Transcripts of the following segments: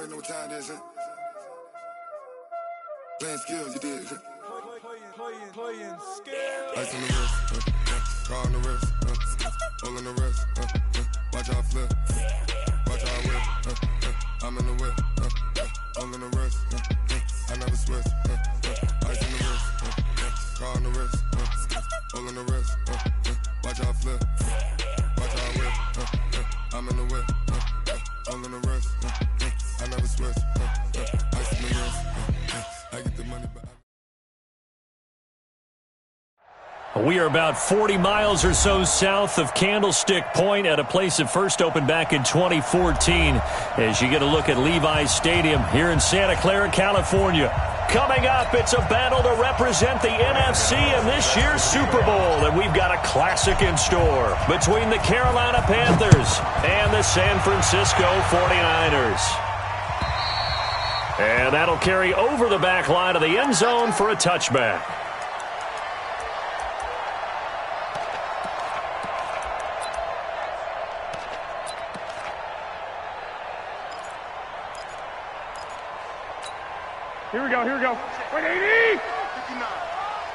already know what time it is, huh? Playing skills, you did. Playing skills. Ice on the wrist, car on the wrist, hole in the wrist, watch how I flip, watch how I whip, I'm in the whip, hole in the wrist, I never switch, ice on the wrist, car on the wrist, hole in the wrist, watch how I flip, watch how I whip, I'm in the whip, hole in the wrist, I never switch, ice on the wrist, I get the money back. We are about 40 miles or so south of Candlestick Point at a place that first opened back in 2014 as you get a look at Levi's Stadium here in Santa Clara, California. Coming up, it's a battle to represent the NFC in this year's Super Bowl, and we've got a classic in store between the Carolina Panthers and the San Francisco 49ers. And that'll carry over the back line of the end zone for a touchback. Here we go. Wait, 80! 59.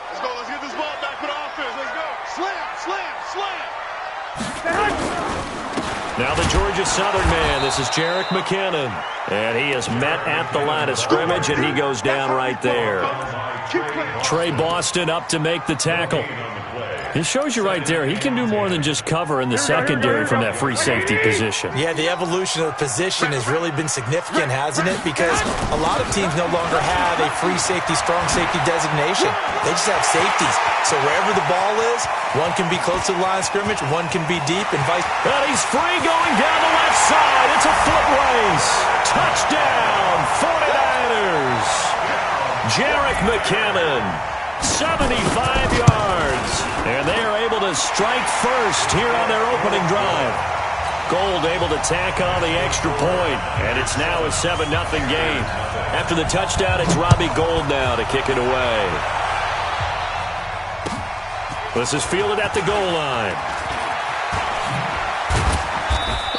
Let's go. Let's get this ball back for the offense. Let's go. Slam. Now the Georgia Southern man, this is Jerick McKinnon. And he is met at the line of scrimmage, and he goes down right there. Trey Boston up to make the tackle. It shows you right there, he can do more than just cover in the secondary from that free safety position. Yeah, the evolution of the position has really been significant, hasn't it? Because a lot of teams no longer have a free safety, strong safety designation. They just have safeties. So wherever the ball is, one can be close to the line of scrimmage, one can be deep, and vice. And he's free going down the left side. It's a foot race. Touchdown, 49ers. Jerick McKinnon, 75 yards. And they are able to strike first here on their opening drive. Gold able to tack on the extra point, and it's now a 7-0 game. After the touchdown, it's Robbie Gould now to kick it away. This is fielded at the goal line.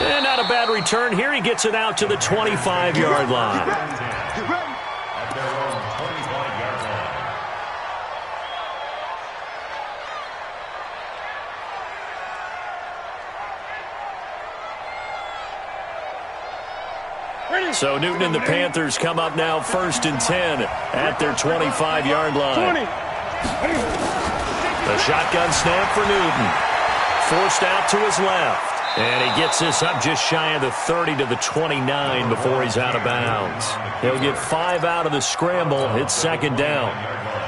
And not a bad return here. He gets it out to the 25-yard line. So Newton and the Panthers come up now 1st and 10 at their 25-yard line. The shotgun snap for Newton. Forced out to his left. And he gets this up just shy of the 30 to the 29 before he's out of bounds. He'll get 5 out of the scramble. It's 2nd down.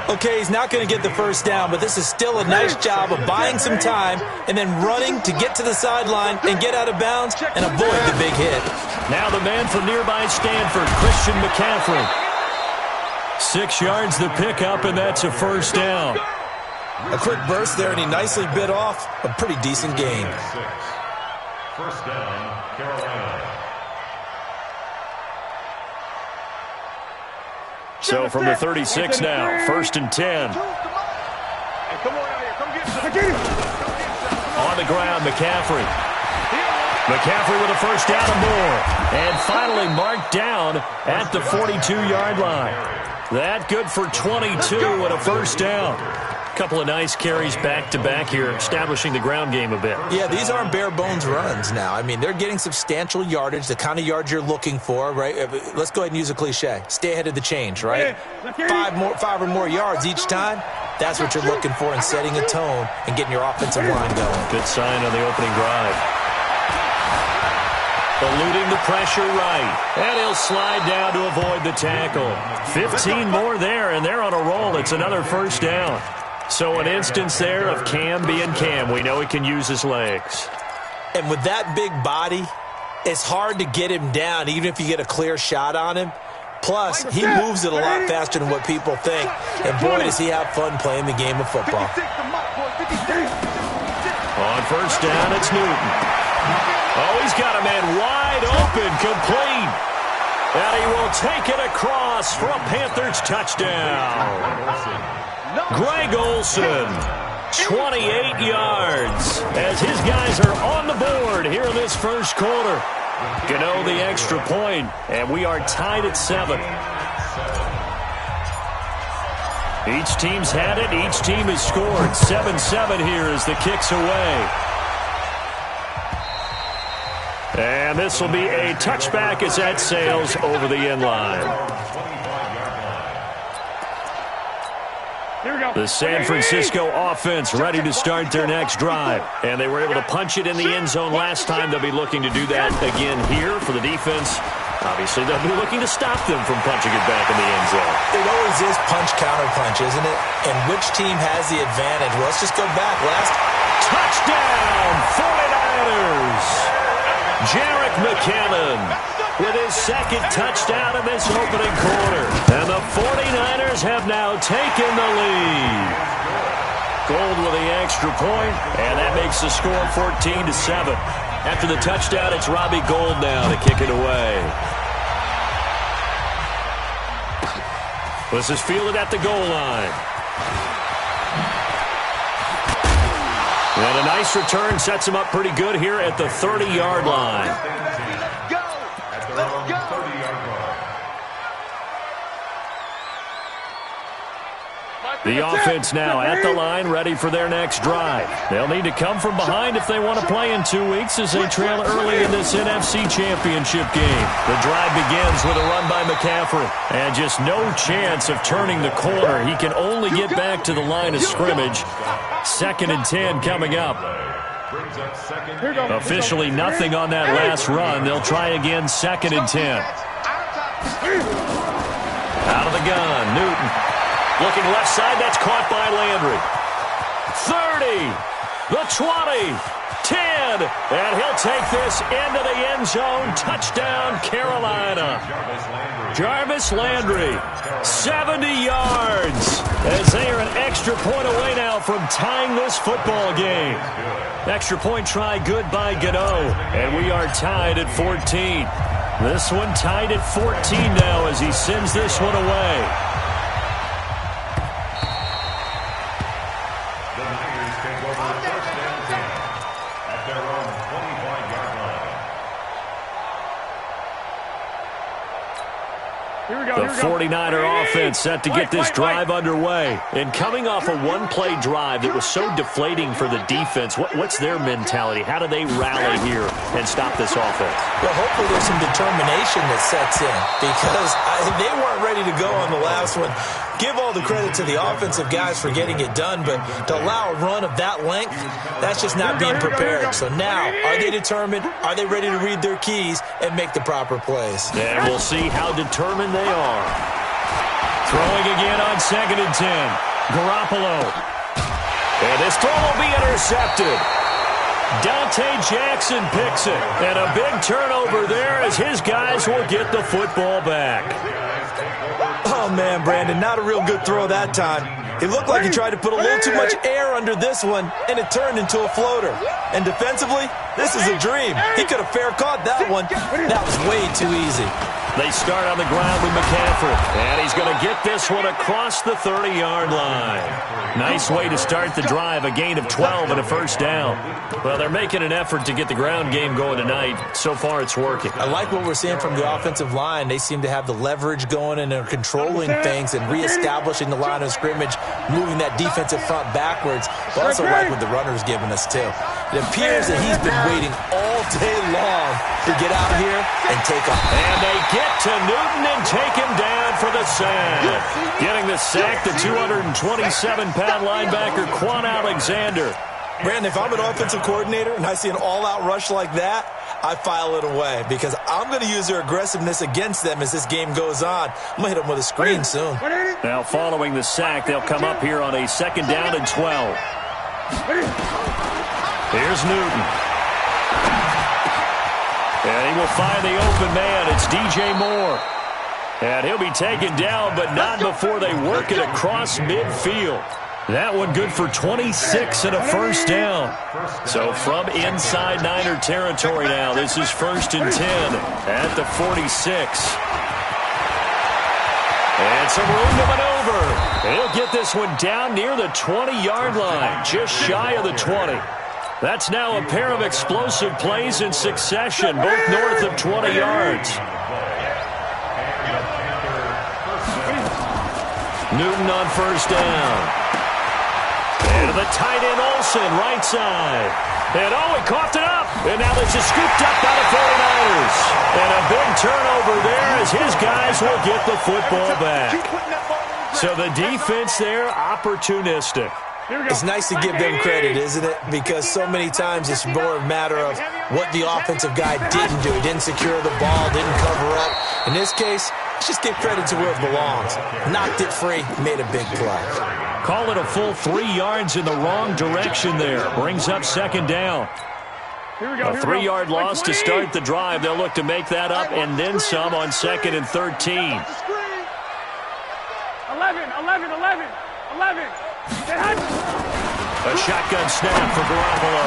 Okay, he's not going to get the first down, but this is still a nice job of buying some time and then running to get to the sideline and get out of bounds and avoid the big hit. Now the man from nearby Stanford, Christian McCaffrey. 6 yards the pickup, and that's a 1st down. A quick burst there, and he nicely bit off a pretty decent gain. 1st down, Carolina. So from the 36 now, 1st and 10. On the ground, McCaffrey. McCaffrey with a 1st down and more. And finally marked down at the 42-yard line. That good for 22 and a 1st down. Couple of nice carries back-to-back here, establishing the ground game a bit. Yeah, these aren't bare-bones runs now. I mean, they're getting substantial yardage, the kind of yards you're looking for, right? Let's go ahead and use a cliche. Stay ahead of the change, right? 5 or more yards each time. That's what you're looking for in setting a tone and getting your offensive line going. Good sign on the opening drive. Eluding the pressure right. And he'll slide down to avoid the tackle. 15 more there, and they're on a roll. It's another 1st down. So an instance there of Cam being Cam. We know he can use his legs. And with that big body, it's hard to get him down, even if you get a clear shot on him. Plus, he moves it a lot faster than what people think. And boy, does he have fun playing the game of football. On 1st down, it's Newton. Oh, he's got a man wide open, complete. And he will take it across for a Panthers touchdown. Greg Olsen, 28 yards, as his guys are on the board here in this 1st quarter. Gano the extra point, and we are tied at 7. Each team's had it. Each team has scored. 7-7 here as the kick's away. And this will be a touchback as that sails over the end line. The San Francisco offense ready to start their next drive. And they were able to punch it in the end zone last time. They'll be looking to do that again here for the defense. Obviously, they'll be looking to stop them from punching it back in the end zone. It always is punch-counter-punch, isn't it? And which team has the advantage? Well, let's just go back. Last touchdown, 49ers. Jarek McCammon with his second touchdown in this opening quarter. And the 49ers have now taken the lead. Gold with the extra point, and that makes the score 14-7. After the touchdown, it's Robbie Gould now to kick it away. This is fielded at the goal line. And a nice return sets him up pretty good here at the 30-yard line. Let's go! The offense now at the line, ready for their next drive. They'll need to come from behind if they want to play in 2 weeks as they trail early in this NFC Championship game. The drive begins with a run by McCaffrey. And just no chance of turning the corner. He can only get back to the line of scrimmage. 2nd and 10 coming up. Officially nothing on that last run. They'll try again 2nd and 10. Out of the gun, Newton. Looking left side, that's caught by Landry. 30, the 20, 10, and he'll take this into the end zone. Touchdown, Carolina. Jarvis Landry, 70 yards, as they are an extra point away now from tying this football game. Extra point try good by Gano, and we are tied at 14. This one tied at 14 now as he sends this one away. The 49er offense set to get this drive underway. And coming off a one-play drive that was so deflating for the defense, what's their mentality? How do they rally here and stop this offense? Well, hopefully there's some determination that sets in because they weren't ready to go on the last one. Give all the credit to the offensive guys for getting it done, but to allow a run of that length, that's just not being prepared. So now, are they determined? Are they ready to read their keys and make the proper plays? And we'll see how determined they are. Throwing again on 2nd and 10. Garoppolo. And this throw will be intercepted. Dante Jackson picks it. And a big turnover there as his guys will get the football back. Oh, man, Brandon, not a real good throw that time. It looked like he tried to put a little too much air under this one, and it turned into a floater. And defensively, this is a dream. He could have fair caught that one. That was way too easy. They start on the ground with McCaffrey, and he's going to get this one across the 30-yard line. Nice way to start the drive, a gain of 12 and a first down. Well, they're making an effort to get the ground game going tonight. So far, it's working. I like what we're seeing from the offensive line. They seem to have the leverage going, and they're controlling things and reestablishing the line of scrimmage, moving that defensive front backwards. But also like what the runner's giving us, too. It appears that he's been waiting all day long to get out here and take off. And they get to Newton and take him down for the sack. Getting the sack, the 227-pound linebacker, Quan Alexander. Brandon, if I'm an offensive coordinator and I see an all-out rush like that, I file it away because I'm going to use their aggressiveness against them as this game goes on. I'm going to hit them with a screen soon. Now following the sack, they'll come up here on a 2nd down and 12. Here's Newton. And he will find the open man. It's DJ Moore. And he'll be taken down, but not before they work it across midfield. That one good for 26 and a first down. So from inside Niner territory now, this is 1st and 10 at the 46. And some room to maneuver. He'll get this one down near the 20-yard line, just shy of the 20. That's now a pair of explosive plays in succession, both north of 20 yards. Newton on first down. And to the tight end, Olsen, right side. And oh, he coughed it up. And now this is scooped up by the 49ers. And a big turnover there as his guys will get the football back. So the defense there, opportunistic. It's nice to give them credit, isn't it? Because so many times it's more a matter of what the offensive guy didn't do. He didn't secure the ball, didn't cover up. In this case, let's just give credit to where it belongs. Knocked it free, made a big play. Call it a full 3 yards in the wrong direction there. Brings up second down. A 3-yard loss to start the drive. They'll look to make that up and then some on 2nd and 13. 11. A shotgun snap for Garoppolo.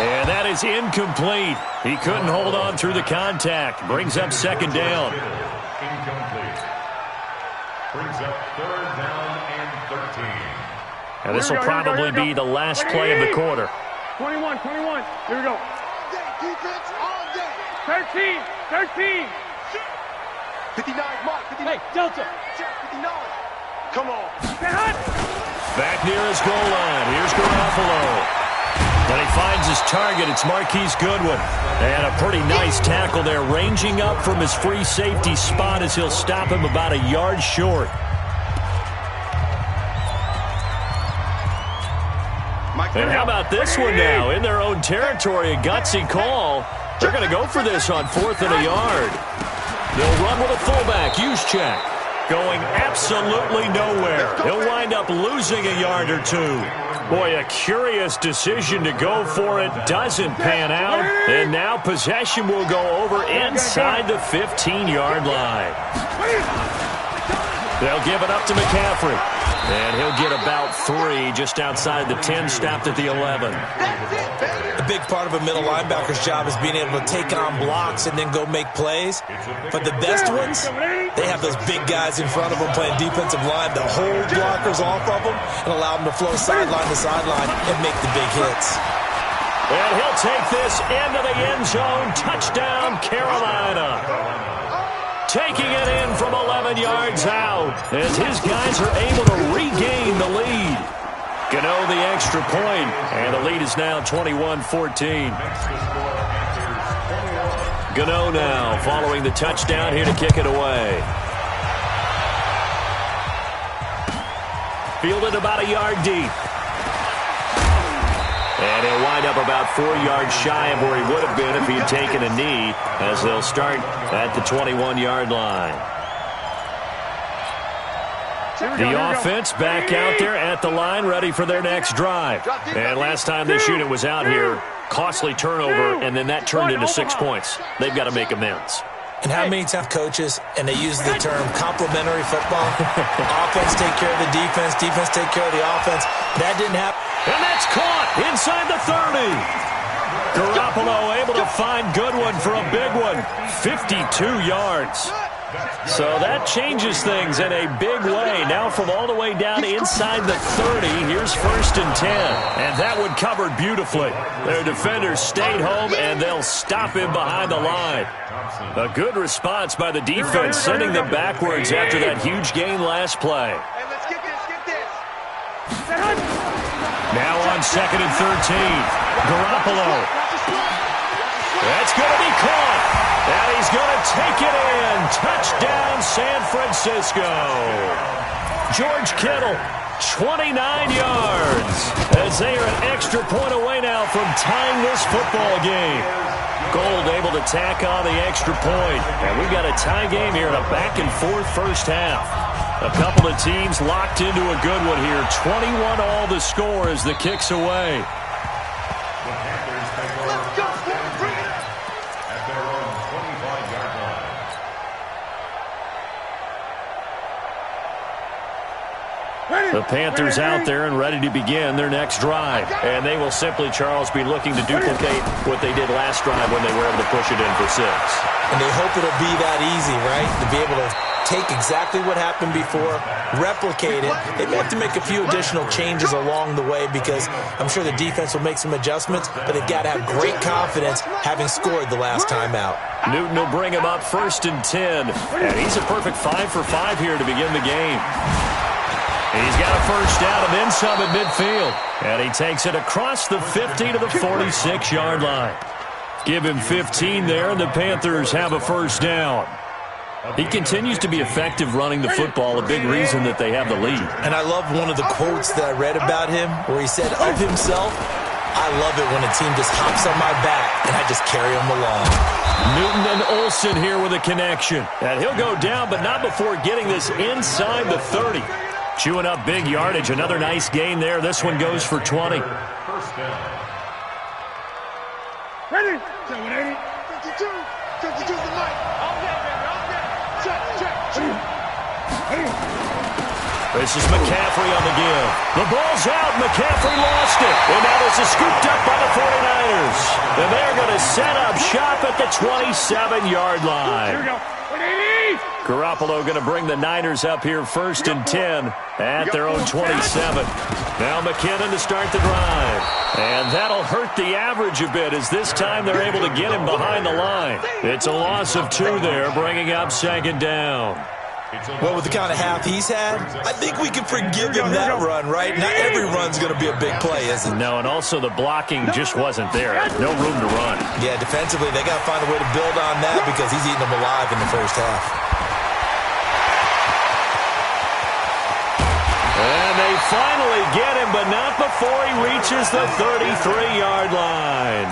And that is incomplete. He couldn't hold on through the contact. Brings up second down. Incomplete. Brings up 3rd down and 13. And this will probably be the last play of the quarter. 21. Here we go. Defense all day. 13. 59, Mark. 59. Hey, Delta. 59. Come on. Back near his goal line. Here's Garoppolo. And he finds his target. It's Marquise Goodwin. And a pretty nice tackle there, ranging up from his free safety spot as he'll stop him about a yard short. And how about this one now? In their own territory, a gutsy call. They're going to go for this on 4th and a yard. They'll run with a fullback, Juszczyk. Going absolutely nowhere. He'll wind up losing a yard or two. Boy, a curious decision to go for it. Doesn't pan out. And now possession will go over inside the 15-yard line. They'll give it up to McCaffrey. And he'll get about 3 just outside the 10, stopped at the 11. A big part of a middle linebacker's job is being able to take on blocks and then go make plays. But the best ones, they have those big guys in front of them playing defensive line to hold blockers off of them and allow them to flow sideline to sideline and make the big hits. And he'll take this into the end zone. Touchdown, Carolina. Taking it in from 11 yards out as his guys are able to regain the lead. Gano the extra point, and the lead is now 21-14. Gano now following the touchdown here to kick it away. Fielded about a yard deep. And he'll wind up about 4 yards shy of where he would have been if he had taken a knee, as they'll start at the 21-yard line. The offense back out there at the line, ready for their next drive. And last time this unit was out here, costly turnover, and then that turned into 6 points. They've got to make amends. And how many tough coaches, and they use the term complementary football, offense take care of the defense, defense take care of the offense. That didn't happen. And that's caught inside the 30. Garoppolo able to find Goodwin for a big one, 52 yards. So that changes things in a big way. Now from all the way down inside the 30, here's 1st and 10. And that one covered beautifully. Their defenders stayed home, and they'll stop him behind the line. A good response by the defense, sending them backwards after that huge gain last play. Hey, let's get this. Now on 2nd and 13, Garoppolo. That's going to be caught. And he's going to take it in. Touchdown, San Francisco. George Kittle, 29 yards. As they are an extra point away now from tying this football game. Gold able to tack on the extra point. And we've got a tie game here in a back-and-forth first half. A couple of teams locked into a good one here. 21 all the score as the kick's away. The Panthers out there and ready to begin their next drive. And they will simply, Charles, be looking to duplicate what they did last drive when they were able to push it in for 6. And they hope it'll be that easy, right? To be able to take exactly what happened before, replicate it. They may have to make a few additional changes along the way because I'm sure the defense will make some adjustments, but they've got to have great confidence having scored the last time out. Newton will bring him up 1st and 10. And he's a perfect 5 for 5 here to begin the game. He's got a first down and then some at midfield. And he takes it across the 50 to the 46-yard line. Give him 15 there, and the Panthers have a first down. He continues to be effective running the football, a big reason that they have the lead. And I love one of the quotes that I read about him where he said of himself, I love it when a team just hops on my back and I just carry them along. Newton and Olsen here with a connection. And he'll go down, but not before getting this inside the 30. Chewing up big yardage. Another nice gain there. This one goes for 20. First down. Ready? 52. 52's the mic. All day, baby. All day. Check. This is McCaffrey on the give. The ball's out. McCaffrey lost it. And now this is scooped up by the 49ers. And they're going to set up shop at the 27-yard line. Here we go. Garoppolo going to bring the Niners up here 1st and 10 at their own 27. Now McKinnon to start the drive. And that'll hurt the average a bit as this time they're able to get him behind the line. It's a loss of 2 there, bringing up 2nd down. Well, with the kind of half he's had, I think we can forgive him that run, right? Not every run's going to be a big play, is it? No, and also the blocking just wasn't there. No room to run. Yeah, defensively, they got to find a way to build on that because he's eating them alive in the first half. And they finally get him, but not before he reaches the 33-yard line.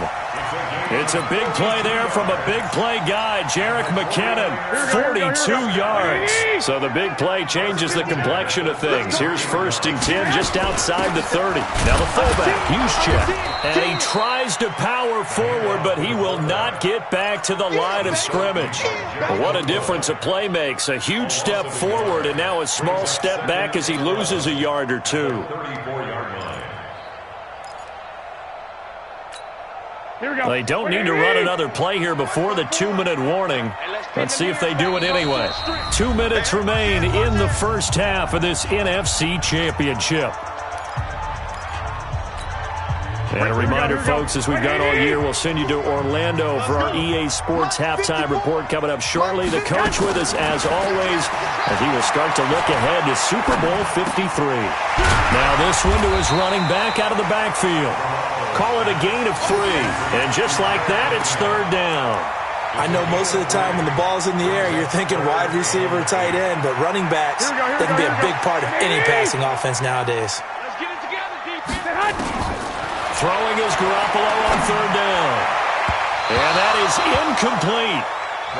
It's a big play there from a big play guy, Jerick McKinnon, 42 yards. So the big play changes the complexion of things. Here's 1st and 10 just outside the 30. Now the fullback, Juszczyk. And he tries to power forward, but he will not get back to the line of scrimmage. What a difference a play makes. A huge step forward and now a small step back as he loses a yard or 2. 34-yard line. They don't need to run another play here before the 2-minute warning. Let's see if they do it anyway. 2 minutes remain in the first half of this NFC Championship. And a reminder, folks, as we've done all year, we'll send you to Orlando for our EA Sports halftime report coming up shortly. The coach with us, as always, and he will start to look ahead to Super Bowl 53. Now this one to his running back out of the backfield. Call it a gain of 3. And just like that, it's 3rd down. I know most of the time when the ball's in the air, you're thinking wide receiver, tight end, but running backs, they can be a big part of any passing offense nowadays. Let's get it together, defense. Throwing is Garoppolo on 3rd down. And that is incomplete.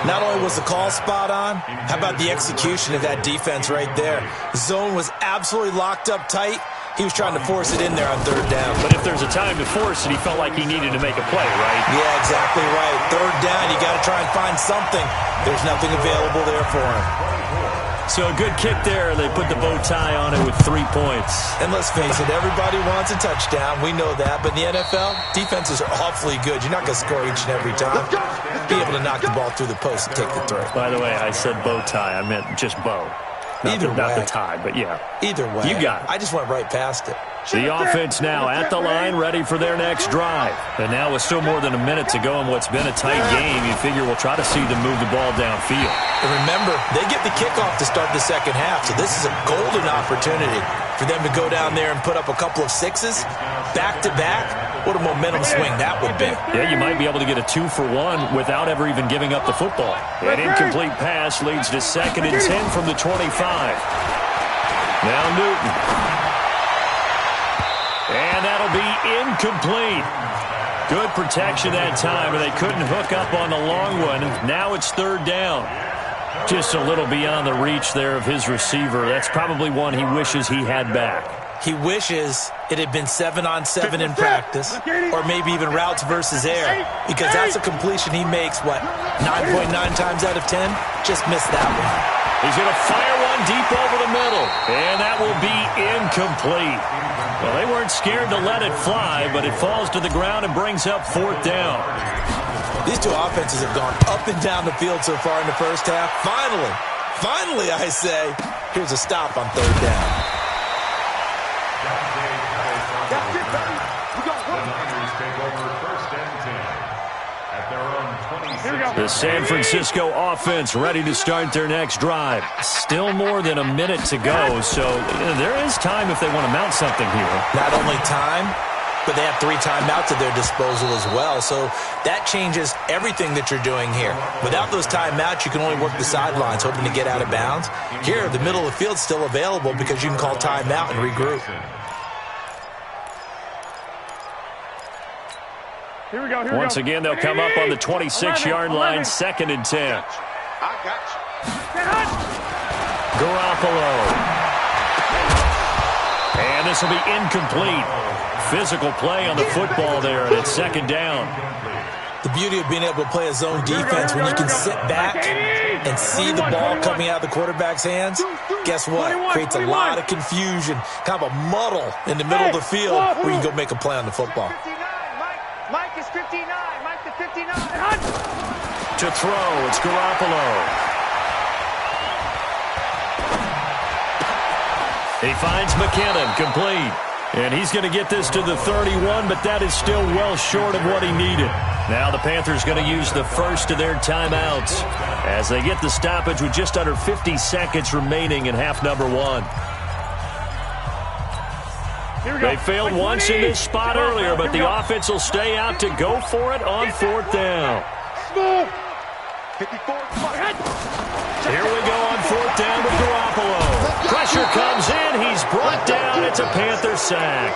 Not only was the call spot on, how about the execution of that defense right there? The zone was absolutely locked up tight. He was trying to force it in there on 3rd down. But if there's a time to force it, he felt like he needed to make a play, right? Yeah, exactly right. 3rd down, you got to try and find something. There's nothing available there for him. So a good kick there. They put the bow tie on it with 3 points. And let's face it, everybody wants a touchdown. We know that. But in the NFL, defenses are awfully good. You're not going to score each and every time. Be able to knock the ball through the post and take the throw. By the way, I said bow tie. I meant just bow. Not the tie, but yeah. Either way. You got it. I just went right past it. The offense now at the line, ready for their next drive. And now with still more than a minute to go in what's been a tight game, you figure we'll try to see them move the ball downfield. And remember, they get the kickoff to start the second half, so this is a golden opportunity for them to go down there and put up a couple of 6s back-to-back. What a momentum swing that would be. Yeah, you might be able to get a 2-for-1 without ever even giving up the football. An incomplete pass leads to 2nd and 10 from the 25. Now Newton. And that'll be incomplete. Good protection that time, and they couldn't hook up on the long one. Now it's 3rd down. Just a little beyond the reach there of his receiver. That's probably one he wishes he had back. He wishes it had been 7-on-7 in practice, or maybe even routes versus air, because that's a completion he makes, 9.9 times out of 10? Just missed that one. He's going to fire one deep over the middle, and that will be incomplete. Well, they weren't scared to let it fly, but it falls to the ground and brings up 4th down. These two offenses have gone up and down the field so far in the first half. Finally, I say, here's a stop on 3rd down. That's it, baby. We got The Niners take over 1st and 10 at their own 26. The San Francisco offense ready to start their next drive. Still more than a minute to go, so there is time if they want to mount something here. Not only time, but they have 3 timeouts at their disposal as well, so that changes everything that you're doing here. Without those timeouts, you can only work the sidelines, hoping to get out of bounds. Here, the middle of the field's still available because you can call timeout and regroup. Here we go. Once again, they'll come up on the 26-yard line, 2nd and 10. I got you. Garoppolo. And this will be incomplete. Physical play on the football there, and it's 2nd down. The beauty of being able to play a zone defense when you can sit back and see the ball coming out of the quarterback's hands, guess what? Creates a lot of confusion, kind of a muddle in the middle of the field where you can go make a play on the football. Mike is 59. Mike the 59. To throw, it's Garoppolo. He finds McKinnon, complete. And he's going to get this to the 31, but that is still well short of what he needed. Now the Panthers going to use the first of their timeouts as they get the stoppage with just under 50 seconds remaining in half number 1. They failed once in this spot earlier, but the offense will stay out to go for it on 4th down. Here we go on 4th down with Garoppolo. Pressure comes in. He's brought down. It's a Panther sack.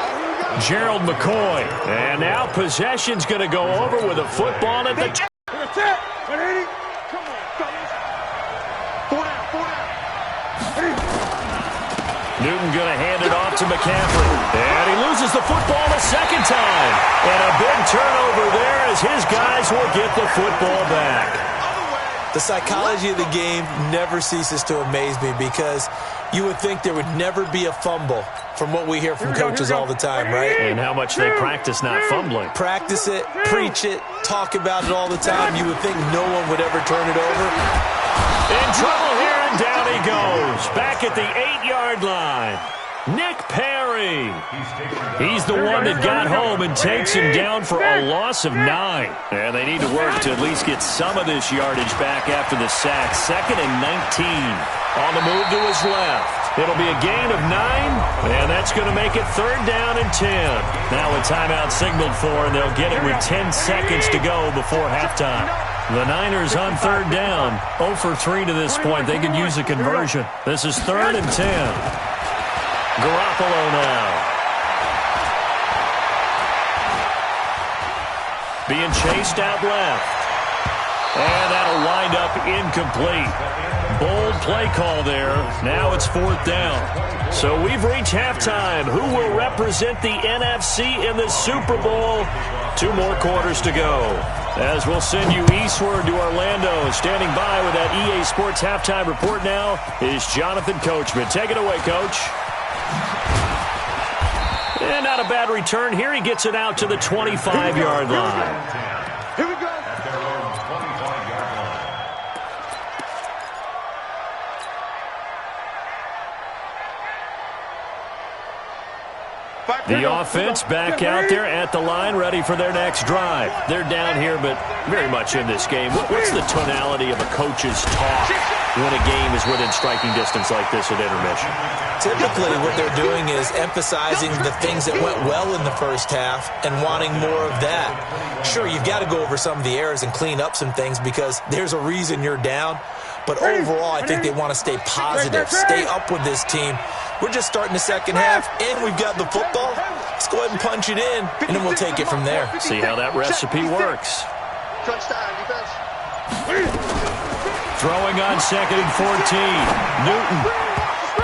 Gerald McCoy. And now possession's going to go over with a football at the... That's it. 180. Come on, fellas. 4 down. Newton going to hand it off to McCaffrey. And he loses the football a 2nd time. And a big turnover there as his guys will get the football back. The psychology of the game never ceases to amaze me because you would think there would never be a fumble from what we hear from coaches all the time, right? And how much they practice not fumbling. Practice it, preach it, talk about it all the time. You would think no one would ever turn it over. In trouble here, and down he goes. Back at the 8-yard line. Nick Perry. He's the one that got home and takes him down for a loss of 9. And they need to work to at least get some of this yardage back after the sack. 2nd and 19. On the move to his left. It'll be a gain of 9, and that's going to make it 3rd down and 10. Now a timeout signaled for, and they'll get it with 10 seconds to go before halftime. The Niners on 3rd down. 0 for 3 to this point. They could use a conversion. This is 3rd and 10. Garoppolo now. Being chased out left. And that'll wind up incomplete. Bold play call there. Now it's 4th down. So we've reached halftime. Who will represent the NFC in the Super Bowl? 2 more quarters to go. As we'll send you eastward to Orlando. Standing by with that EA Sports halftime report now is Jonathan Coachman. Take it away, Coach. And not a bad return here. He gets it out to the 25-yard line. Here we go. At their own 25-yard line. The offense back out there at the line, ready for their next drive. They're down here, but very much in this game. What's the tonality of a coach's talk when a game is within striking distance like this at intermission? Typically, what they're doing is emphasizing the things that went well in the first half and wanting more of that. Sure, you've got to go over some of the errors and clean up some things because there's a reason you're down. But overall, I think they want to stay positive, stay up with this team. We're just starting the second half, and we've got the football. Let's go ahead and punch it in, and then we'll take it from there. See how that recipe works. Throwing on 2nd and 14. Newton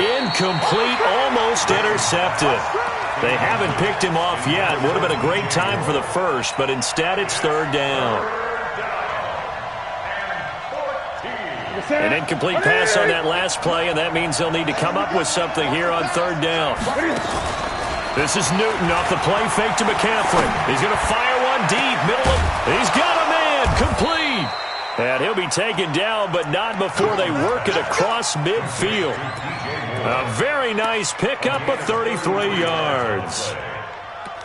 Incomplete, almost intercepted. They haven't picked him off yet. Would have been a great time for the first, but instead it's third down. An incomplete pass on that last play, and that means they'll need to come up with something here on third down. This is Newton off the play fake to McCaffrey. He's going to fire one deep, middle of... He's got a man, complete. And he'll be taken down, but not before they work it across midfield. A very nice pickup of 33 yards.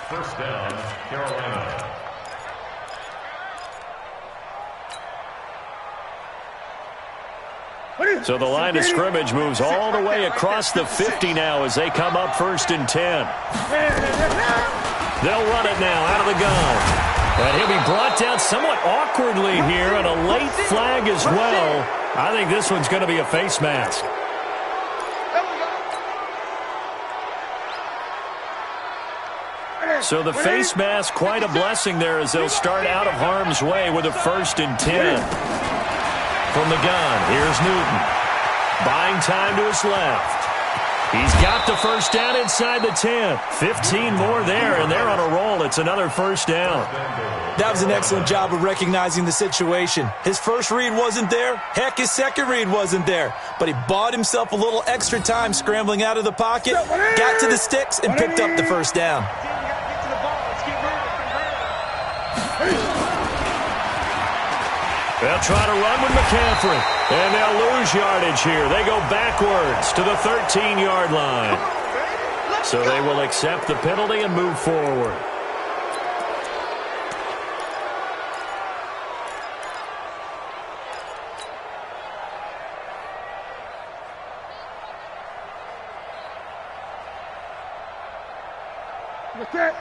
First down, Carolina. So the line of scrimmage moves all the way across the 50 now as they come up 1st and 10. They'll run it now out of the gun. And he'll be brought down somewhat awkwardly here, and a late flag as well. I think this one's going to be a face mask. So the face mask, quite a blessing there as they'll start out of harm's way with a 1st and 10. From the gun, here's Newton. Buying time to his left. He's got the first down inside the 10. 15 more there, and they're on a roll. It's another first down. That was an excellent job of recognizing the situation. His first read wasn't there. Heck, his second read wasn't there. But he bought himself a little extra time scrambling out of the pocket, got to the sticks, and picked up the first down. They'll try to run with McCaffrey, and they'll lose yardage here. They go backwards to the 13-yard line. So they will accept the penalty and move forward.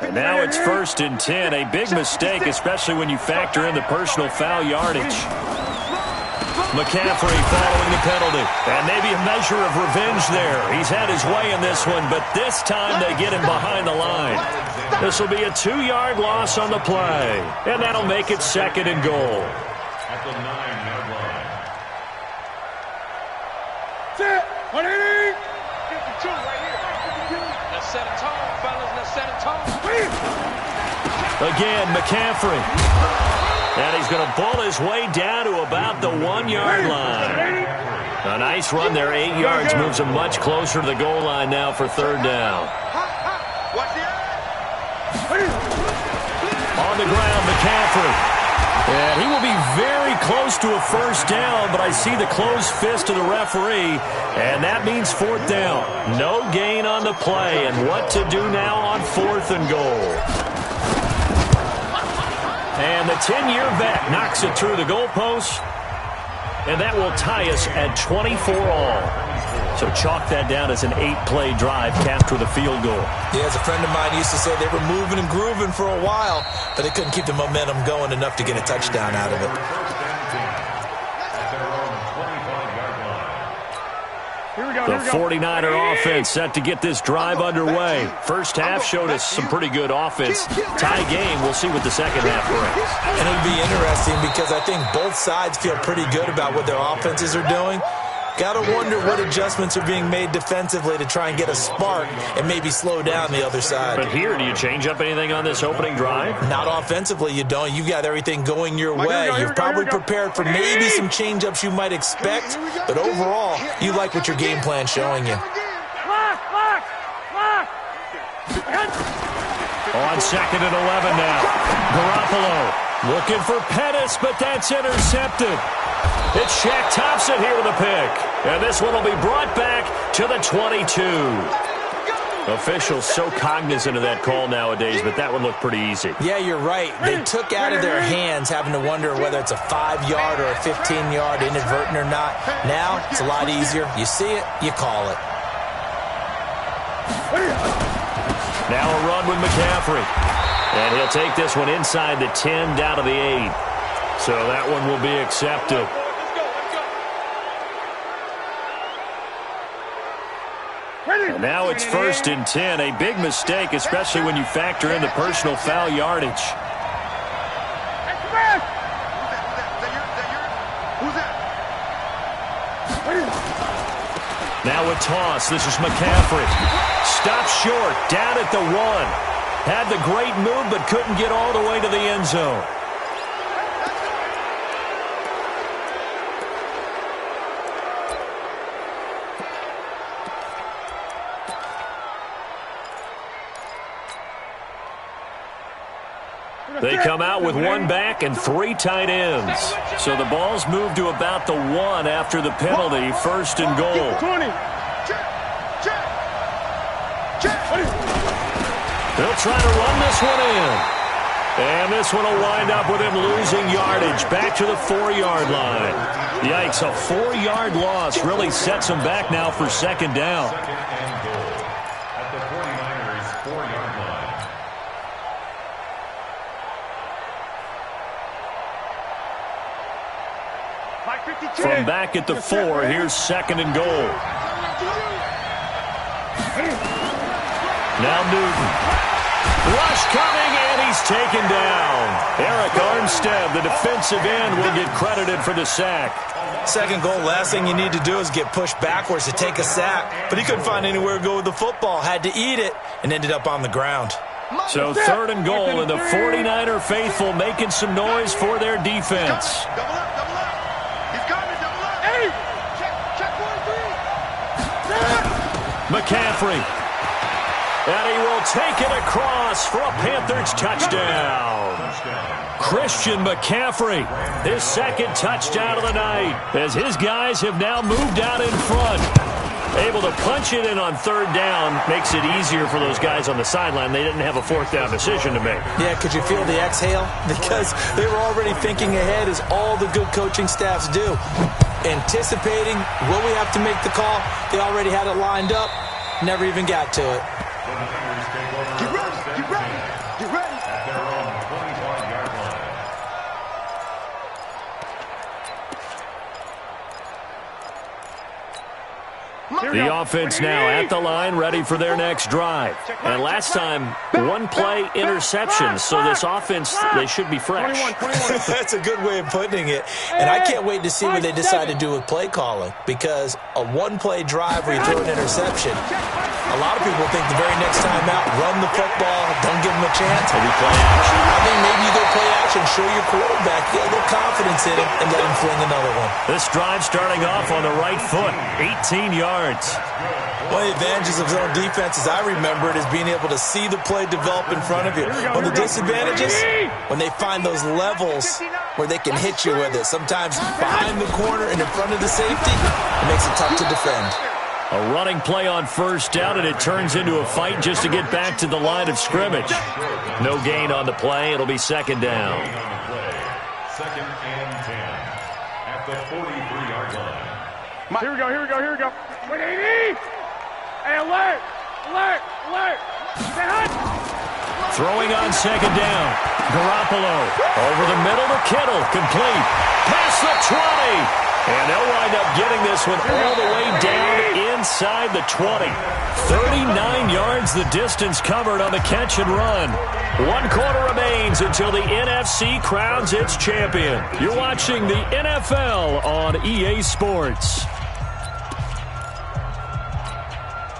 And now it's 1st and 10. A big mistake, especially when you factor in the personal foul yardage. McCaffrey following the penalty. And maybe a measure of revenge there. He's had his way in this one, but this time they get him behind the line. This will be a 2-yard loss on the play. And that'll make it 2nd and goal. At the 9-yard line. Set. 52 right here. Let's set a tone, fellas. Let's set a tone. Again, McCaffrey. And he's going to pull his way down to about the 1-yard line. A nice run there, 8 yards, moves him much closer to the goal line now for third down. On the ground, McCaffrey. And he will be very close to a first down, but I see the closed fist of the referee, and that means 4th down. No gain on the play, and what to do now on 4th and goal. And the 10-year vet knocks it through the goalpost, and that will tie us at 24 all. So chalk that down as an 8-play drive capped with a field goal. Yeah, as a friend of mine used to say, they were moving and grooving for a while, but they couldn't keep the momentum going enough to get a touchdown out of it. The 49er offense set to get this drive underway. First half showed us some pretty good offense. Tie game, we'll see what the second half brings. And it'll be interesting because I think both sides feel pretty good about what their offenses are doing. Got to wonder what adjustments are being made defensively to try and get a spark and maybe slow down the other side. But here, do you change up anything on this opening drive? Not offensively, you don't. You've got everything going your way. You're probably prepared for maybe some change-ups you might expect, but overall, you like what your game plan's showing you. On 2nd and 11 now. Garoppolo looking for Pettis, but that's intercepted. It's Shaq Thompson here with a pick. And this one will be brought back to the 22. Officials so cognizant of that call nowadays, but that one looked pretty easy. Yeah, you're right. They took out of their hands having to wonder whether it's a 5-yard or a 15-yard inadvertent or not. Now, it's a lot easier. You see it, you call it. Now a run with McCaffrey. And he'll take this one inside the 10 down to the 8. So that one will be accepted. And now it's 1st and 10. A big mistake, especially when you factor in the personal foul yardage. Now a toss. This is McCaffrey. Stopped short. Down at the 1. Had the great move, but couldn't get all the way to the end zone. They come out with 1 back and 3 tight ends. So the ball's moved to about the 1 after the penalty. First and goal. 20. They'll try to run this one in. And this one will wind up with him losing yardage back to the 4-yard line. Yikes, a 4-yard loss really sets him back now for second down. Second and goal at the 49ers 4-yard line. From back at the 4, here's second and goal. Now Newton. Rush coming, and he's taken down. Eric Armstead, the defensive end, will get credited for the sack. Second goal, last thing you need to do is get pushed backwards to take a sack. But he couldn't find anywhere to go with the football. Had to eat it and ended up on the ground. So third and goal, and the 49er faithful making some noise for their defense. Double up. He's coming, double up. Hey! Check 1, 3. McCaffrey. And he will take it across for a Panthers touchdown. Christian McCaffrey, his second touchdown of the night, as his guys have now moved out in front. Able to punch it in on third down makes it easier for those guys on the sideline. They didn't have a fourth down decision to make. Yeah, could you feel the exhale? Because they were already thinking ahead, as all the good coaching staffs do. Anticipating, will we have to make the call? They already had it lined up. Never even got to it. Get ready. At their own 25-yard line. The offense now at the line, ready for their next drive. And last time, 1-play interception. So this offense, they should be fresh. 21. That's a good way of putting it. And I can't wait to see what they decide to do with play calling. Because a 1-play drive where you throw an interception, a lot of people think the very next time out, run the football, don't give them a chance. Maybe play action. I think maybe you go play action, show your quarterback, get a little confidence in him, and let him fling another one. This drive starting off on the right foot, 18 yards. One of the advantages of zone defense, as I remember it, is being able to see the play develop in front of you. One of the disadvantages, when they find those levels where they can hit you with it. Sometimes behind the corner and in front of the safety, it makes it tough to defend. A running play on first down, and it turns into a fight just to get back to the line of scrimmage. No gain on the play. It'll be second down. Second and 10 at the 43-yard line. Here we go. 180. Hey, alert. Throwing on second down. Garoppolo over the middle to Kittle. Complete. Past the 20. And they'll wind up getting this one all the way down inside the 20. 39 yards the distance covered on the catch and run. 1 quarter remains until the NFC crowns its champion. You're watching the NFL on EA Sports.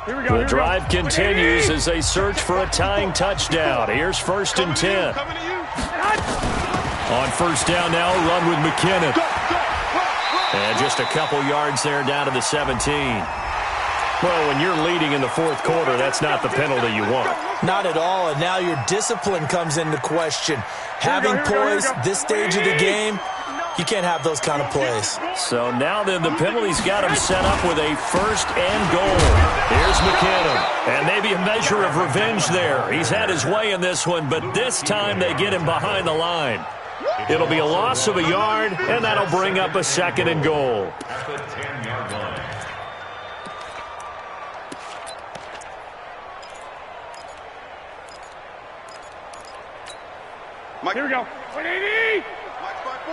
The drive continues as they search for a tying touchdown. Here's first and 10. On first down now, run with McKinnon. And just a couple yards there down to the 17. Well, when you're leading in the fourth quarter, that's not the penalty you want. Not at all, and now your discipline comes into question. Having poise this stage of the game, you can't have those kind of plays. So now then, the penalty's got him set up with a first and goal. Here's McKinnon. And maybe a measure of revenge there. He's had his way in this one, but this time they get him behind the line. It'll be a loss of a yard, and that'll bring up a second and goal. At the 10-yard line. Here we go. 180. Watch by 4.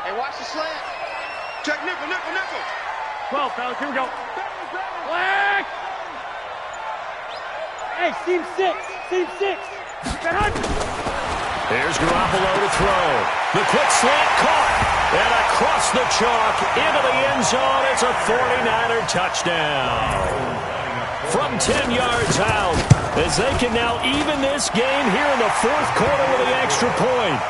Hey, watch the slant. Check nickel. 12, fellas. Here we go. Black. Hey, seam 6. Here's Garoppolo to throw. The quick slant caught. And across the chalk into the end zone. It's a 49er touchdown. From 10 yards out, as they can now even this game here in the fourth quarter with the extra point.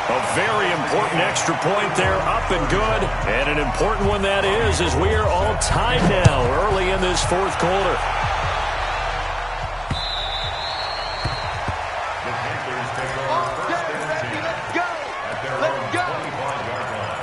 A very important extra point there, up and good. And an important one that is, as we are all tied now early in this fourth quarter. The Panthers take over first and 10 at their own 25-yard line.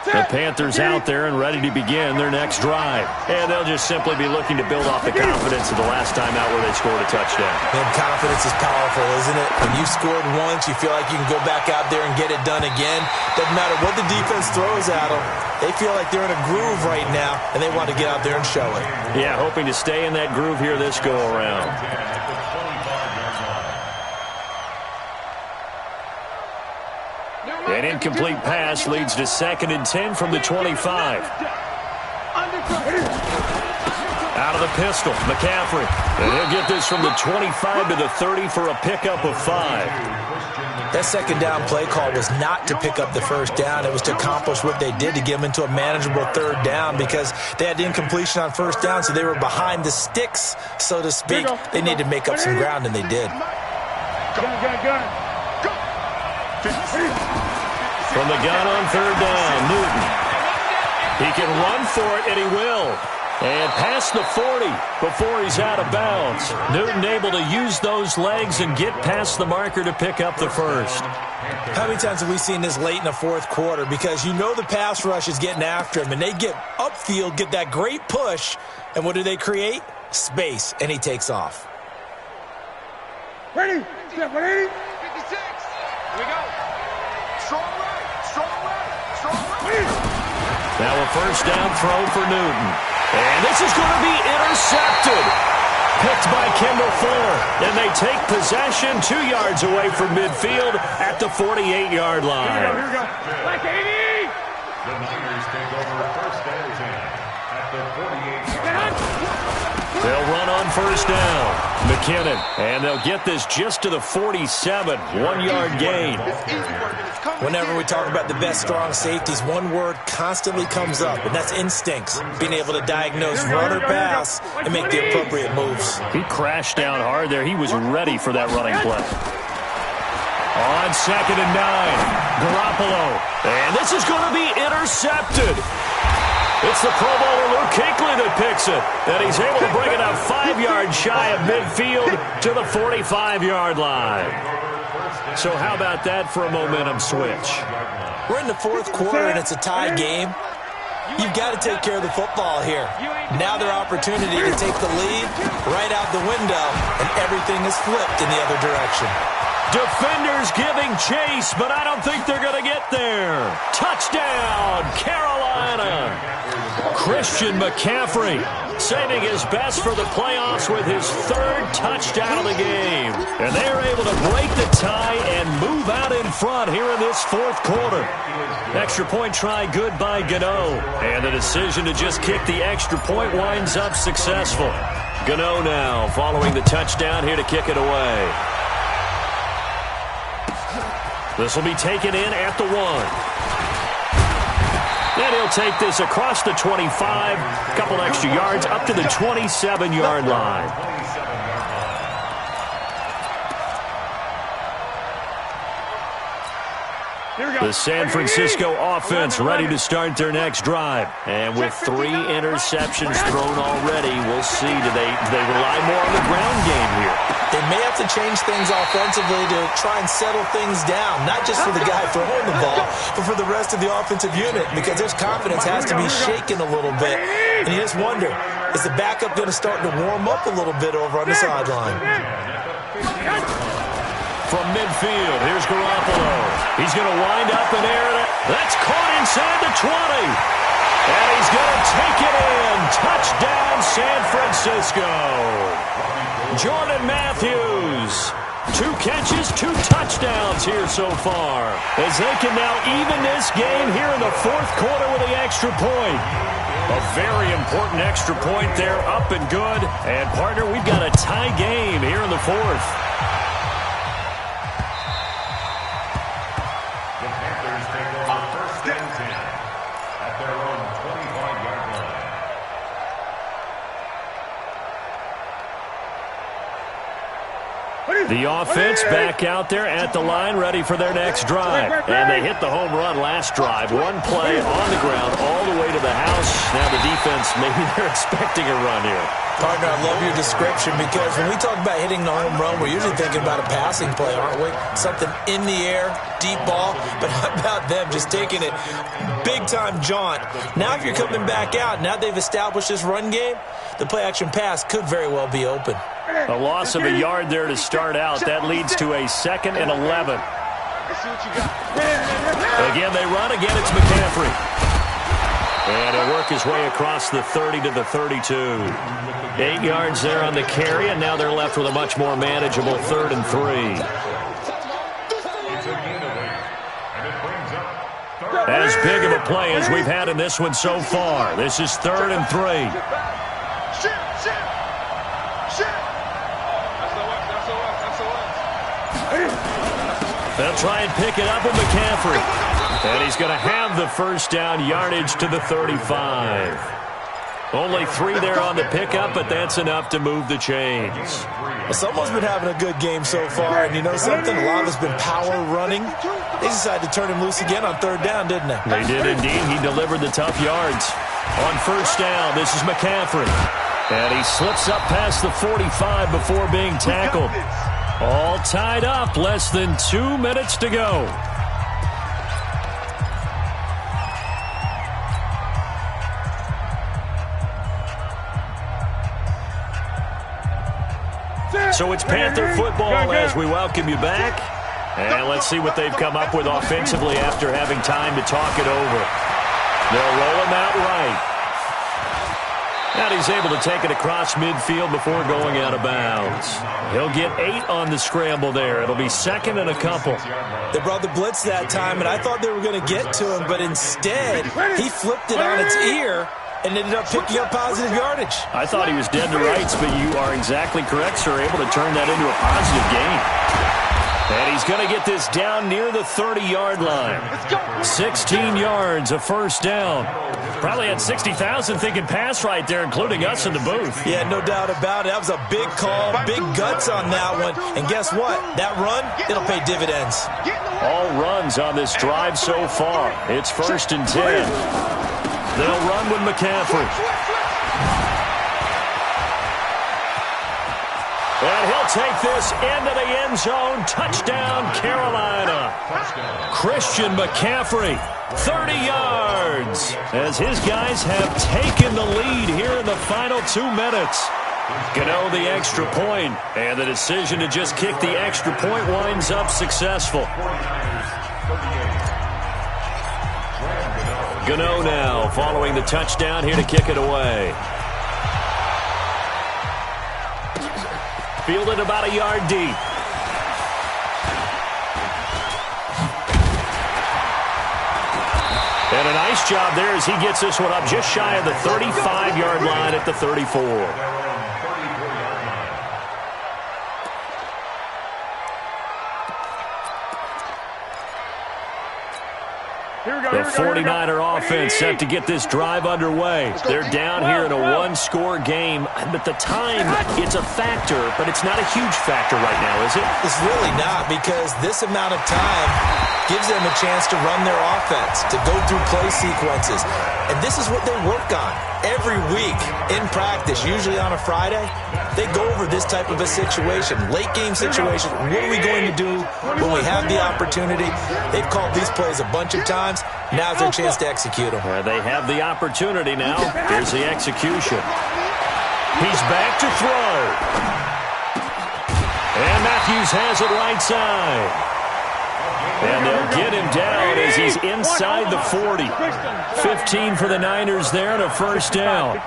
The Panthers out there and ready to begin their next drive. And they'll just simply be looking to build off the confidence of the last time out where they scored a touchdown. Man, confidence is powerful, isn't it? When you scored once, you feel like you can go back out there and get it done again. Doesn't matter what the defense throws at them. They feel like they're in a groove right now, and they want to get out there and show it. Yeah, hoping to stay in that groove here this go-around. An incomplete pass leads to 2nd and 10 from the 25. Out of the pistol, McCaffrey. And he'll get this from the 25 to the 30 for a pickup of 5. That second down play call was not to pick up the first down. It was to accomplish what they did, to get them into a manageable third down, because they had incompletion on first down, so they were behind the sticks, so to speak. They needed to make up some ground, and they did. From the gun on third down, Newton. He can run for it, and he will. And past the 40 before he's out of bounds. Newton able to use those legs and get past the marker to pick up the first. How many times have we seen this late in the fourth quarter? Because you know the pass rush is getting after him, and they get upfield, get that great push, and what do they create? Space, and he takes off. Ready? Step ready? 56. Here we go. Strong right. Now a first down throw for Newton. And this is going to be intercepted. Picked by Kendall Fuller. And they take possession 2 yards away from midfield at the 48-yard line. Here we go. Like 80. The Niners take over first and 10 at the 48-yard line. They'll run on first down. McKinnon. And they'll get this just to the 47. 1 yard gain. Whenever we talk about the best strong safeties, one word constantly comes up, and that's instincts. Being able to diagnose run or pass and make the appropriate moves. He crashed down hard there. He was ready for that running play. On 2nd and 9. Garoppolo. And this is going to be intercepted. It's the Pro Bowler Luke Kuechly that picks it. And he's able to bring it up 5 yards shy of midfield to the 45-yard line. So how about that for a momentum switch? We're in the fourth quarter, and it's a tie game. You've got to take care of the football here. Now their opportunity to take the lead right out the window, and everything is flipped in the other direction. Defenders giving chase, but I don't think they're going to get there. Touchdown, Carolina. Christian McCaffrey saving his best for the playoffs with his 3rd touchdown of the game. And they're able to break the tie and move out in front here in this fourth quarter. Extra point try good by Gano. And the decision to just kick the extra point winds up successful. Gano now following the touchdown here to kick it away. This will be taken in at the 1. And he'll take this across the 25, a couple extra yards, up to the 27-yard line. The San Francisco offense ready to start their next drive. And with 3 interceptions thrown already, we'll see. Do they rely more on the ground game here? They may have to change things offensively to try and settle things down, not just for the guy throwing the ball, but for the rest of the offensive unit, because his confidence has to be shaken a little bit. And you just wonder, is the backup going to start to warm up a little bit over on the sideline? From midfield, here's Garoppolo. He's going to wind up and air it. That's caught inside the 20. And he's going to take it in. Touchdown, San Francisco. Jordan Matthews. 2 catches, 2 touchdowns here so far, as they can now even this game here in the fourth quarter with the extra point. A very important extra point there, up and good. And, partner, we've got a tie game here in the fourth. The Panthers take over first and 10 at their own 25-yard line. The offense back out there at the line, ready for their next drive. And they hit the home run last drive. One play on the ground all the way to the house. Now the defense, maybe they're expecting a run here. Partner, I love your description because when we talk about hitting the home run, we're usually thinking about a passing play, aren't we? Something in the air, deep ball. But how about them just taking it big-time jaunt? Now if you're coming back out, now they've established this run game, the play-action pass could very well be open. A loss of a yard there to start out. That leads to a 2nd and 11. Again, they run. Again, it's McCaffrey. And he'll work his way across the 30 to the 32. 8 yards there on the carry, and now they're left with a much more manageable 3rd and 3. As big of a play as we've had in this one so far. This is 3rd and 3. They'll try and pick it up with McCaffrey. And he's going to have the first down, yardage to the 35. Only 3 there on the pickup, but that's enough to move the chains. Well, someone's been having a good game so far, and you know something? A lot of it's been power running. They decided to turn him loose again on 3rd down, didn't they? They did indeed. He delivered the tough yards. On 1st down, this is McCaffrey. And he slips up past the 45 before being tackled. All tied up, less than 2 minutes to go. So it's Panther football as we welcome you back. And let's see what they've come up with offensively after having time to talk it over. They'll roll him out right. And he's able to take it across midfield before going out of bounds. He'll get 8 on the scramble there. It'll be 2nd and a couple. They brought the blitz that time, and I thought they were going to get to him, but instead he flipped it on its ear and ended up picking up positive yardage. I thought he was dead to rights, but you are exactly correct, sir. Able to turn that into a positive gain. And he's going to get this down near the 30-yard line. 16 yards, a first down. Probably had 60,000 thinking pass right there, including us in the booth. Yeah, no doubt about it. That was a big call, big guts on that one. And guess what? That run, it'll pay dividends. All runs on this drive so far. It's 1st and 10. They'll run with McCaffrey. And he'll take this into the end zone. Touchdown, Carolina. Christian McCaffrey, 30 yards, as his guys have taken the lead here in the final 2 minutes. Gano the extra point, and the decision to just kick the extra point winds up successful. Gano now following the touchdown here to kick it away. Fielded about a yard deep. And a nice job there as he gets this one up just shy of the 35-yard line at the 34. The 49er offense set to get this drive underway. They're down here in a one-score game, but the time, it's a factor, but it's not a huge factor right now, is it? It's really not, because this amount of time gives them a chance to run their offense, to go through play sequences. And this is what they work on every week in practice, usually on a Friday. They go over this type of a situation, late-game situation. What are we going to do when we have the opportunity? They've called these plays a bunch of times. Now's their chance to execute them. They have the opportunity now. Here's the execution. He's back to throw. And Matthews has it right side. And they'll get him down as he's inside the 40. 15 for the Niners there and a first down.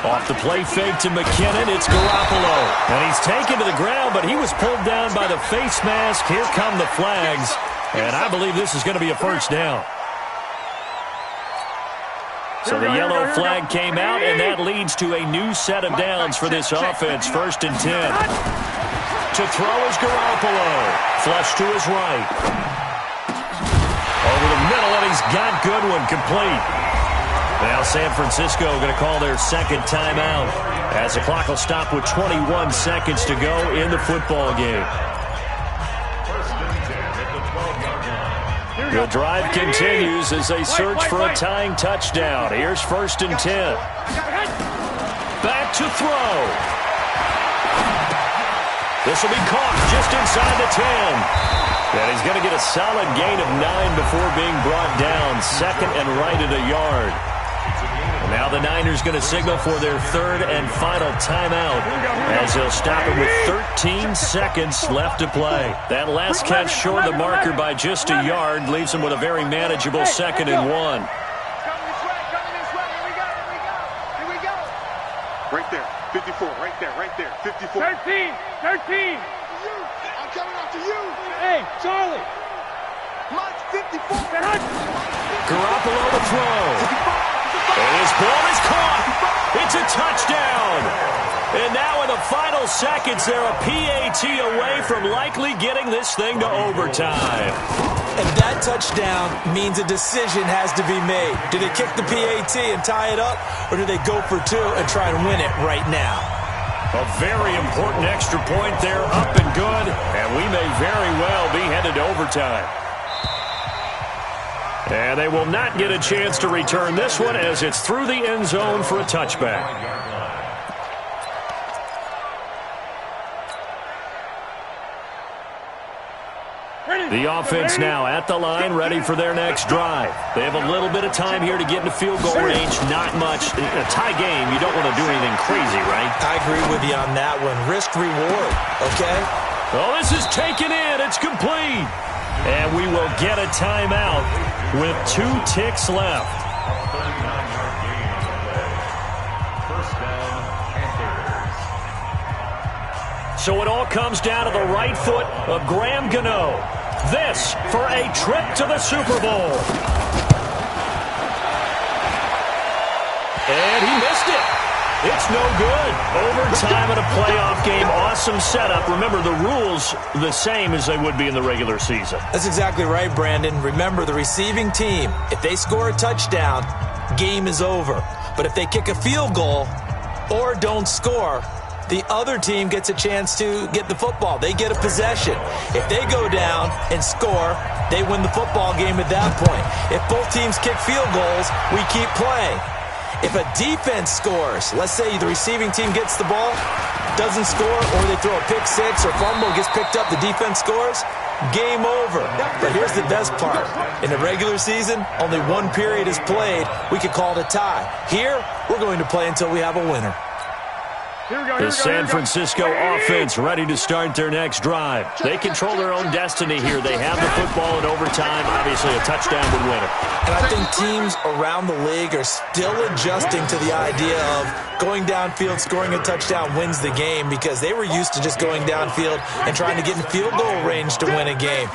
Off the play fake to McKinnon, it's Garoppolo. And he's taken to the ground, but he was pulled down by the face mask. Here come the flags. And I believe this is going to be a first down. So the yellow flag came out, and that leads to a new set of downs for this offense. 1st and 10. To throw is Garoppolo. Flush to his right. Over the middle, and he's got Goodwin complete. Now San Francisco going to call their second timeout as the clock will stop with 21 seconds to go in the football game. The drive continues as they search for a tying touchdown. Here's 1st and 10. Back to throw. This will be caught just inside the 10. And he's going to get a solid gain of 9 before being brought down. 2nd and right at a yard. And now the Niners going to signal for their 3rd and final timeout as they'll stop it with 13 seconds left to play. That last catch short of the marker by just a yard leaves them with a very manageable 2nd and 1. Right there, 54, right there, 54. 13. I'm coming after you. Hey, Charlie. Mike, 54. Garoppolo to throw. And his ball is caught. It's a touchdown. And now in the final seconds, they're a PAT away from likely getting this thing to overtime. And that touchdown means a decision has to be made. Do they kick the PAT and tie it up, or do they go for 2 and try and win it right now? A very important extra point there, up and good, and we may very well be headed to overtime. And they will not get a chance to return this one as it's through the end zone for a touchback. The offense now at the line, ready for their next drive. They have a little bit of time here to get into field goal range. Not much. In a tie game, you don't want to do anything crazy, right? I agree with you on that one. Risk reward, okay? Oh, this is taken in. It's complete. And we will get a timeout with 2 ticks left. So it all comes down to the right foot of Graham Gano. This for a trip to the Super Bowl. And he missed it. It's no good. Overtime in a playoff game. Awesome setup. Remember, the rules the same as they would be in the regular season. That's exactly right, Brandon. Remember, the receiving team, if they score a touchdown, game is over. But if they kick a field goal or don't score, the other team gets a chance to get the football. They get a possession. If they go down and score, they win the football game at that point. If both teams kick field goals, we keep playing. If a defense scores, let's say the receiving team gets the ball, doesn't score, or they throw a pick 6 or fumble, gets picked up, the defense scores, game over. But here's the best part. In the regular season, only 1 period is played. We could call it a tie. Here, we're going to play until we have a winner. The San Francisco offense ready to start their next drive. They control their own destiny here. They have the football in overtime. Obviously, a touchdown would win it. And I think teams around the league are still adjusting to the idea of going downfield, scoring a touchdown wins the game, because they were used to just going downfield and trying to get in field goal range to win a game.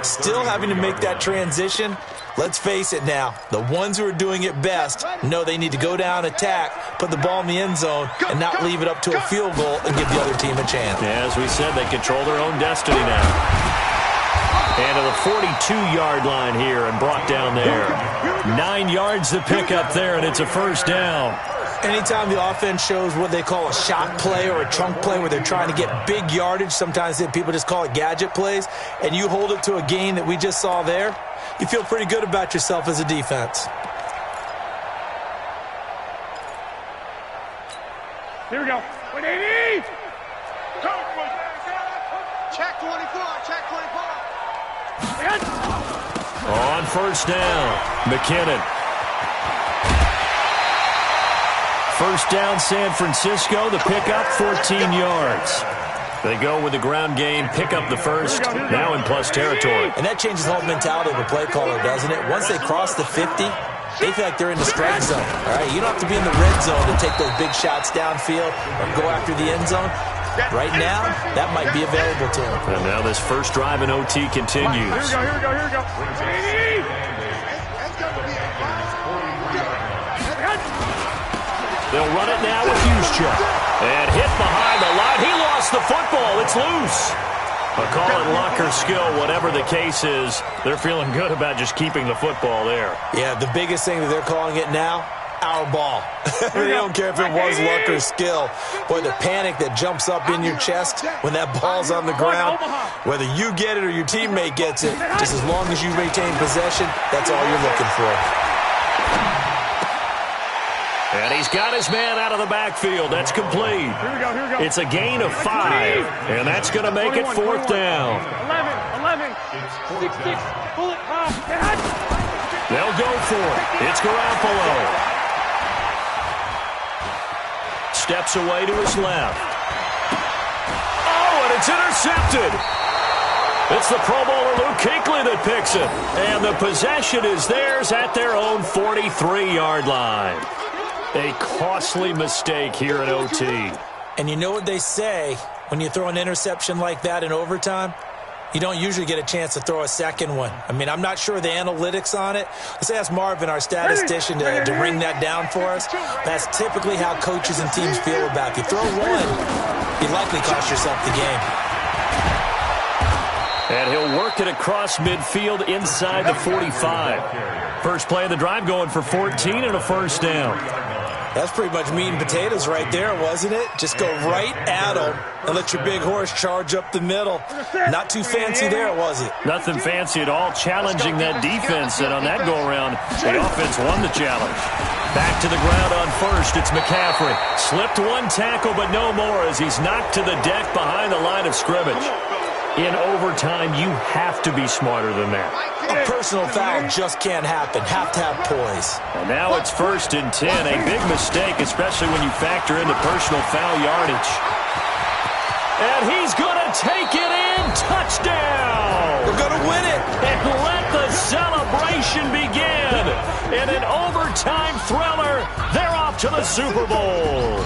Still having to make that transition. Let's face it now, the ones who are doing it best know they need to go down, attack, put the ball in the end zone, and not leave it up to a field goal and give the other team a chance. Yeah, as we said, they control their own destiny now. And to the 42-yard line here and brought down there. 9 yards to pick up there, and it's a first down. Anytime the offense shows what they call a shot play or a chunk play where they're trying to get big yardage, sometimes people just call it gadget plays, and you hold it to a gain that we just saw there, you feel pretty good about yourself as a defense. Here we go. 180. Check 24. Check 24. On first down, McKinnon. First down, San Francisco. The pickup, 14 yards. They go with the ground game, pick up the first, now in plus territory. And that changes the whole mentality of the play caller, doesn't it? Once they cross the 50, they feel like they're in the strike zone. All right, you don't have to be in the red zone to take those big shots downfield or go after the end zone. Right now, that might be available to him. And now this first drive in OT continues. Here we go. They'll run it now with Juszczyk. And hit behind the line. He lost the football. It's loose. A call it luck or skill, whatever the case is, they're feeling good about just keeping the football there. Yeah, the biggest thing that they're calling it now, our ball. They don't care if it was luck or skill. Boy, the panic that jumps up in your chest when that ball's on the ground, whether you get it or your teammate gets it, just as long as you retain possession, that's all you're looking for. And he's got his man out of the backfield. That's complete. Here we go. It's a gain of 5, and that's going to make it 4th down. 11. 6. Pull it. They'll go for it. It's Garoppolo. Steps away to his left. Oh, and it's intercepted. It's the Pro Bowler Luke Kuechly that picks it. And the possession is theirs at their own 43-yard line. A costly mistake here in OT. And you know what they say, when you throw an interception like that in overtime, you don't usually get a chance to throw a second one. I mean, I'm not sure of the analytics on it. Let's ask Marvin, our statistician, to bring that down for us. That's typically how coaches and teams feel about it. If you throw one, you likely cost yourself the game. And he'll work it across midfield inside the 45. First play of the drive going for 14 and a first down. That's pretty much meat and potatoes right there, wasn't it? Just go right at them and let your big horse charge up the middle. Not too fancy there, was it? Nothing fancy at all, challenging that defense. And on that go-around, the offense won the challenge. Back to the ground on first, it's McCaffrey. Slipped one tackle, but no more as he's knocked to the deck behind the line of scrimmage. In overtime, you have to be smarter than that. A personal foul just can't happen. Have to have poise. And now it's 1st and 10. A big mistake, especially when you factor in the personal foul yardage. And he's going to take it in. Touchdown! We're going to win it. And let the celebration begin. In an overtime thriller, they're off to the Super Bowl.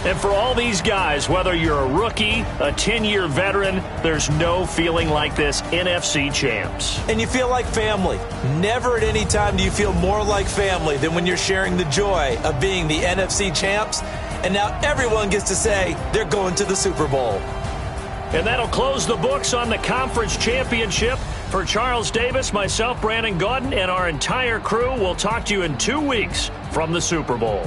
And for all these guys, whether you're a rookie, a 10-year veteran, there's no feeling like this NFC champs. And you feel like family. Never at any time do you feel more like family than when you're sharing the joy of being the NFC champs. And now everyone gets to say they're going to the Super Bowl. And that'll close the books on the conference championship. For Charles Davis, myself, Brandon Gaudin, and our entire crew, we'll talk to you in 2 weeks from the Super Bowl.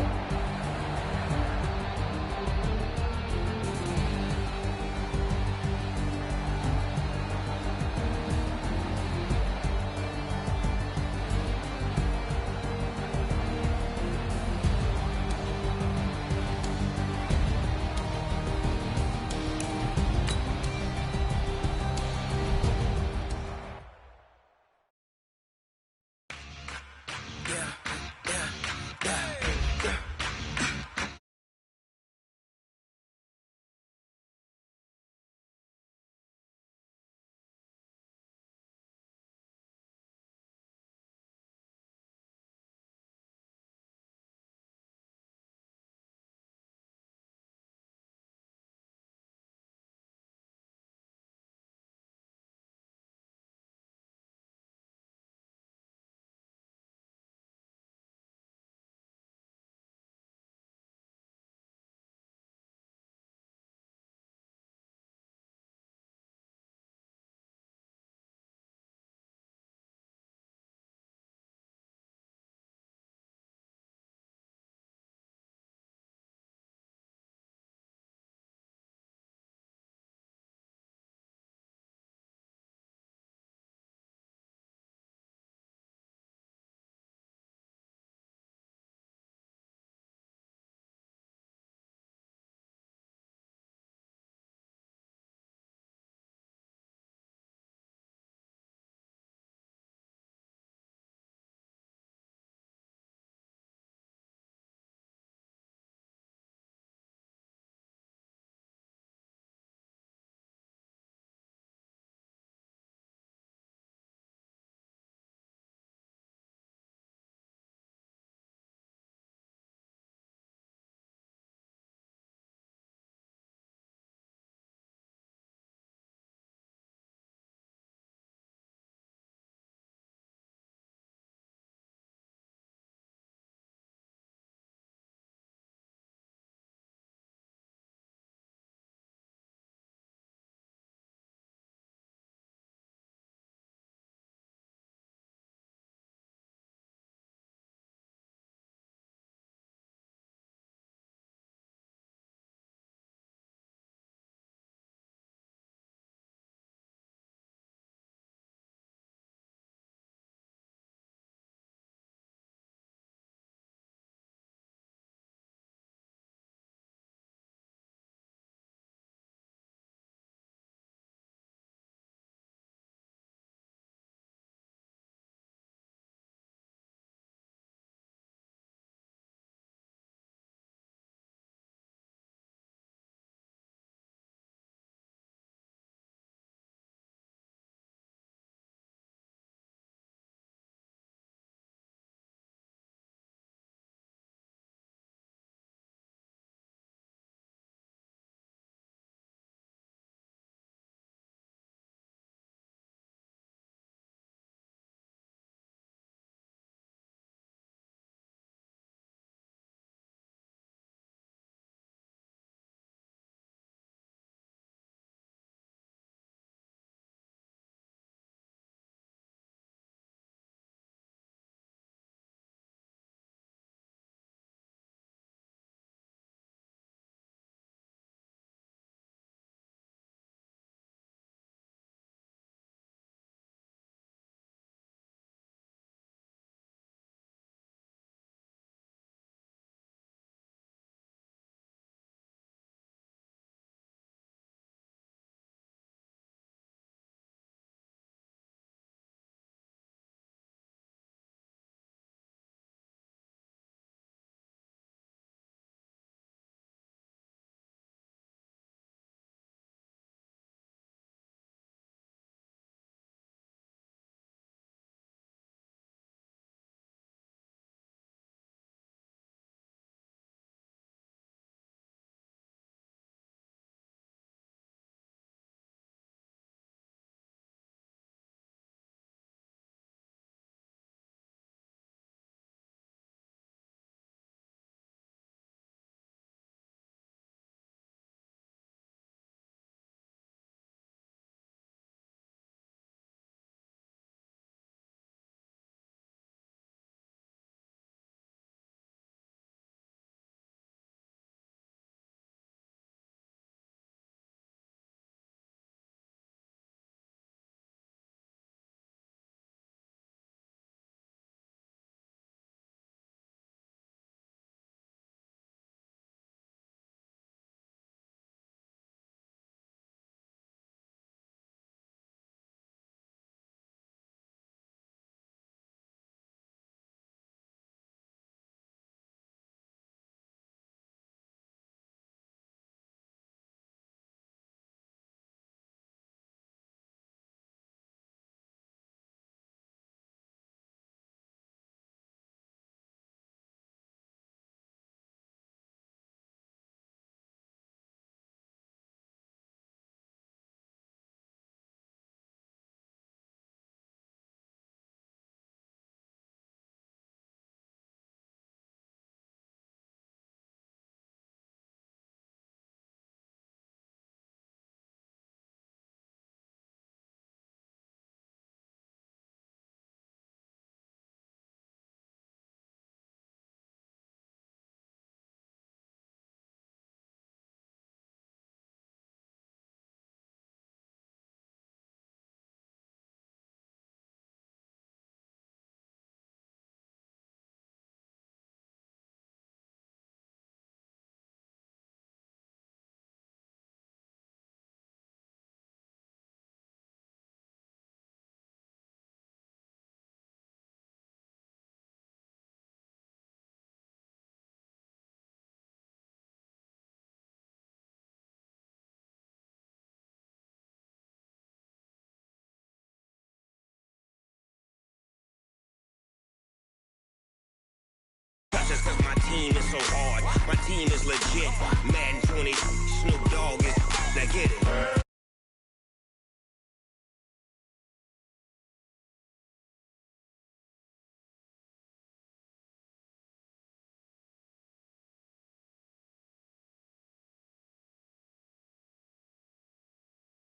team is so hard. My team is legit. Madden 20.